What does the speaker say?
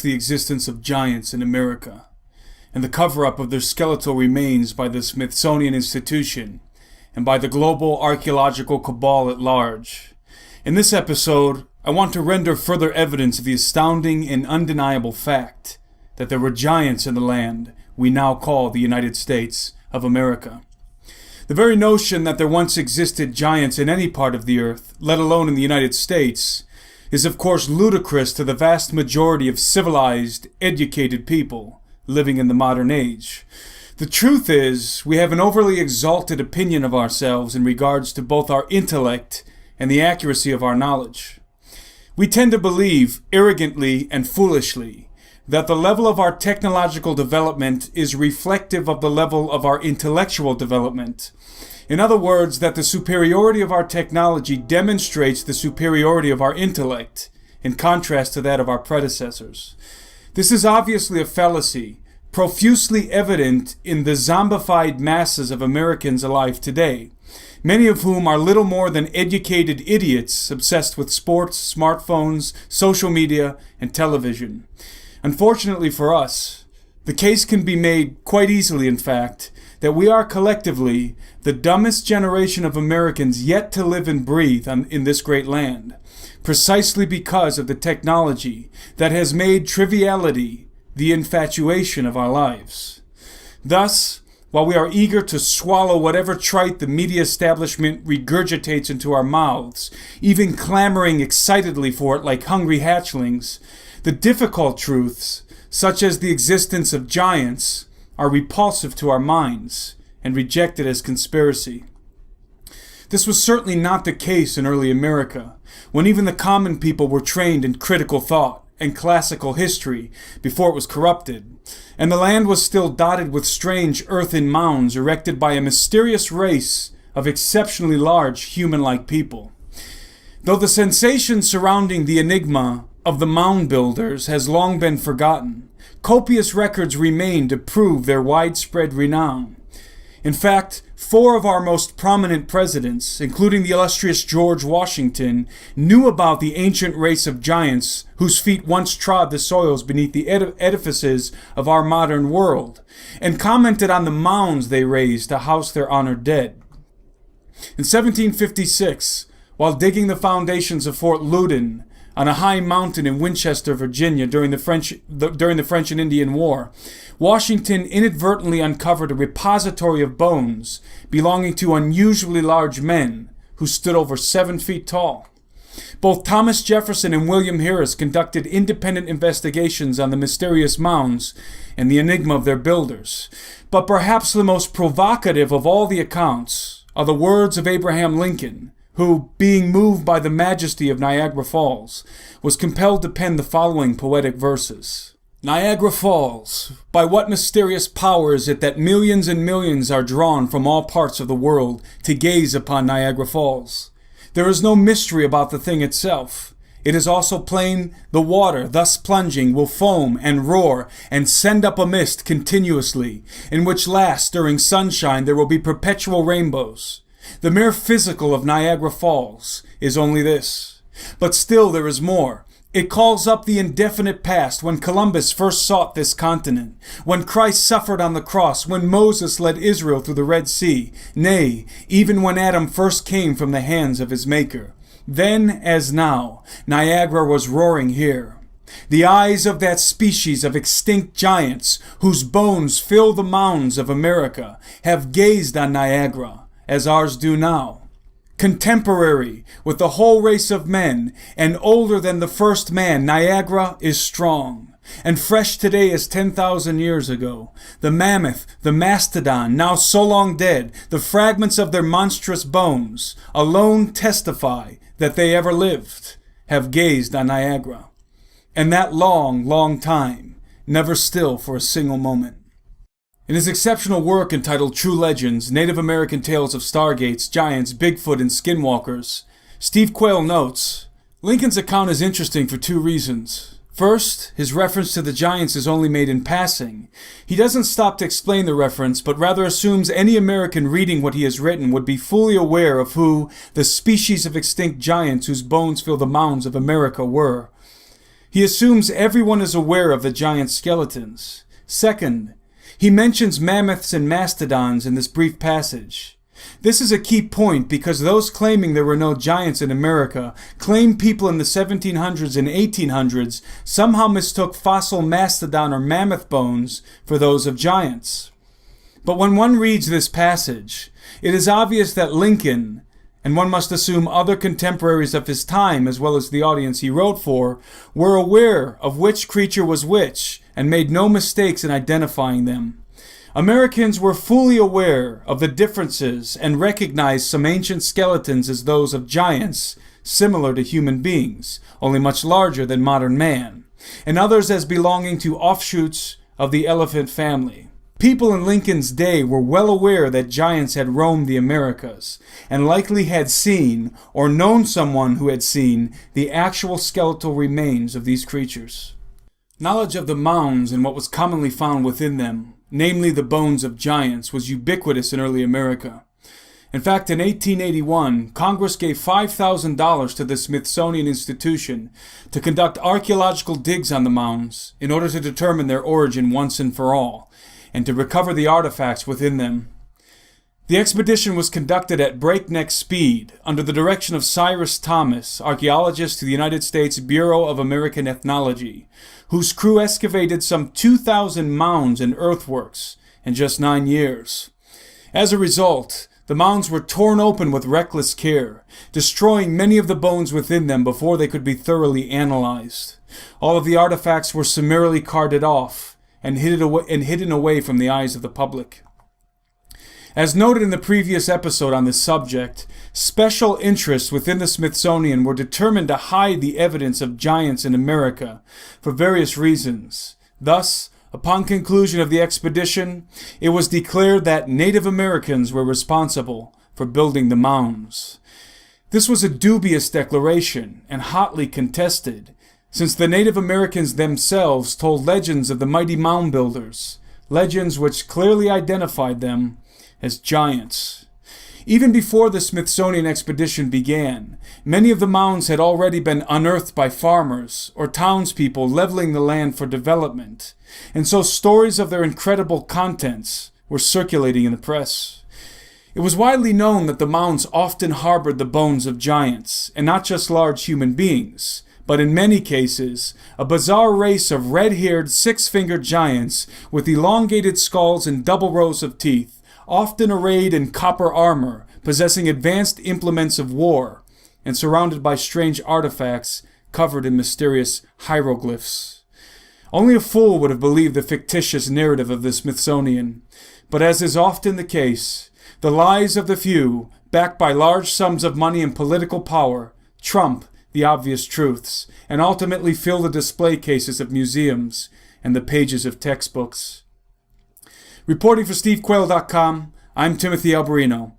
the existence of giants in America, and the cover-up of their skeletal remains by the Smithsonian Institution and by the global archaeological cabal at large. In this episode, I want to render further evidence of the astounding and undeniable fact that there were giants in the land we now call the United States of America. The very notion that there once existed giants in any part of the earth, let alone in the United States, is of course ludicrous to the vast majority of civilized, educated people living in the modern age. The truth is, we have an overly exalted opinion of ourselves in regards to both our intellect and the accuracy of our knowledge. We tend to believe, arrogantly and foolishly, that the level of our technological development is reflective of the level of our intellectual development. In other words, that the superiority of our technology demonstrates the superiority of our intellect, in contrast to that of our predecessors. This is obviously a fallacy, profusely evident in the zombified masses of Americans alive today, many of whom are little more than educated idiots obsessed with sports, smartphones, social media, and television. Unfortunately for us, the case can be made quite easily, in fact, that we are collectively the dumbest generation of Americans yet to live and breathe in this great land, precisely because of the technology that has made triviality the infatuation of our lives. Thus, while we are eager to swallow whatever trite the media establishment regurgitates into our mouths, even clamoring excitedly for it like hungry hatchlings, the difficult truths, such as the existence of giants, are repulsive to our minds and rejected as conspiracy. This was certainly not the case in early America, when even the common people were trained in critical thought and classical history before it was corrupted, and the land was still dotted with strange earthen mounds erected by a mysterious race of exceptionally large human-like people. Though the sensation surrounding the enigma of the mound builders has long been forgotten, copious records remain to prove their widespread renown. In fact, 4 of our most prominent presidents, including the illustrious George Washington, knew about the ancient race of giants whose feet once trod the soils beneath the edifices of our modern world, and commented on the mounds they raised to house their honored dead. In 1756, while digging the foundations of Fort Loudon, on a high mountain in Winchester, Virginia, during the French and Indian War, Washington inadvertently uncovered a repository of bones belonging to unusually large men who stood over 7 feet tall. Both Thomas Jefferson and William Harris conducted independent investigations on the mysterious mounds and the enigma of their builders. But perhaps the most provocative of all the accounts are the words of Abraham Lincoln, who, being moved by the majesty of Niagara Falls, was compelled to pen the following poetic verses. Niagara Falls, by what mysterious power is it that millions and millions are drawn from all parts of the world to gaze upon Niagara Falls? There is no mystery about the thing itself. It is also plain the water, thus plunging, will foam and roar and send up a mist continuously, in which last, during sunshine, there will be perpetual rainbows. The mere physical of Niagara Falls is only this. But still there is more. It calls up the indefinite past, when Columbus first sought this continent, when Christ suffered on the cross, when Moses led Israel through the Red Sea, nay, even when Adam first came from the hands of his Maker. Then, as now, Niagara was roaring here. The eyes of that species of extinct giants, whose bones fill the mounds of America, have gazed on Niagara, as ours do now. Contemporary with the whole race of men, and older than the first man, Niagara is strong, and fresh today as 10,000 years ago. The mammoth, the mastodon, now so long dead, the fragments of their monstrous bones, alone testify that they ever lived, have gazed on Niagara. And that long, long time, never still for a single moment. In his exceptional work entitled True Legends, Native American Tales of Stargates, Giants, Bigfoot, and Skinwalkers, Steve Quayle notes, Lincoln's account is interesting for 2 reasons. First, his reference to the giants is only made in passing. He doesn't stop to explain the reference, but rather assumes any American reading what he has written would be fully aware of who the species of extinct giants whose bones fill the mounds of America were. He assumes everyone is aware of the giant skeletons. Second, he mentions mammoths and mastodons in this brief passage. This is a key point because those claiming there were no giants in America claim people in the 1700s and 1800s somehow mistook fossil mastodon or mammoth bones for those of giants. But when one reads this passage, it is obvious that Lincoln, and one must assume other contemporaries of his time as well as the audience he wrote for, were aware of which creature was which and made no mistakes in identifying them. Americans were fully aware of the differences and recognized some ancient skeletons as those of giants, similar to human beings, only much larger than modern man, and others as belonging to offshoots of the elephant family. People in Lincoln's day were well aware that giants had roamed the Americas, and likely had seen, or known someone who had seen, the actual skeletal remains of these creatures. Knowledge of the mounds and what was commonly found within them, namely the bones of giants, was ubiquitous in early America. In fact, in 1881, Congress gave $5,000 to the Smithsonian Institution to conduct archaeological digs on the mounds in order to determine their origin once and for all, and to recover the artifacts within them. The expedition was conducted at breakneck speed under the direction of Cyrus Thomas, archaeologist to the United States Bureau of American Ethnology, whose crew excavated some 2,000 mounds and earthworks in just 9 years. As a result, the mounds were torn open with reckless care, destroying many of the bones within them before they could be thoroughly analyzed. All of the artifacts were summarily carted off and hidden away from the eyes of the public. As noted in the previous episode on this subject, special interests within the Smithsonian were determined to hide the evidence of giants in America for various reasons. Thus, upon conclusion of the expedition, it was declared that Native Americans were responsible for building the mounds. This was a dubious declaration and hotly contested, since the Native Americans themselves told legends of the mighty mound builders, legends which clearly identified them as giants. Even before the Smithsonian expedition began, many of the mounds had already been unearthed by farmers or townspeople leveling the land for development, and so stories of their incredible contents were circulating in the press. It was widely known that the mounds often harbored the bones of giants, and not just large human beings, but in many cases, a bizarre race of red-haired, six-fingered giants with elongated skulls and double rows of teeth, often arrayed in copper armor, possessing advanced implements of war, and surrounded by strange artifacts covered in mysterious hieroglyphs. Only a fool would have believed the fictitious narrative of the Smithsonian, but as is often the case, the lies of the few, backed by large sums of money and political power, trump the obvious truths, and ultimately fill the display cases of museums and the pages of textbooks. Reporting for SteveQuayle.com, I'm Timothy Alberino.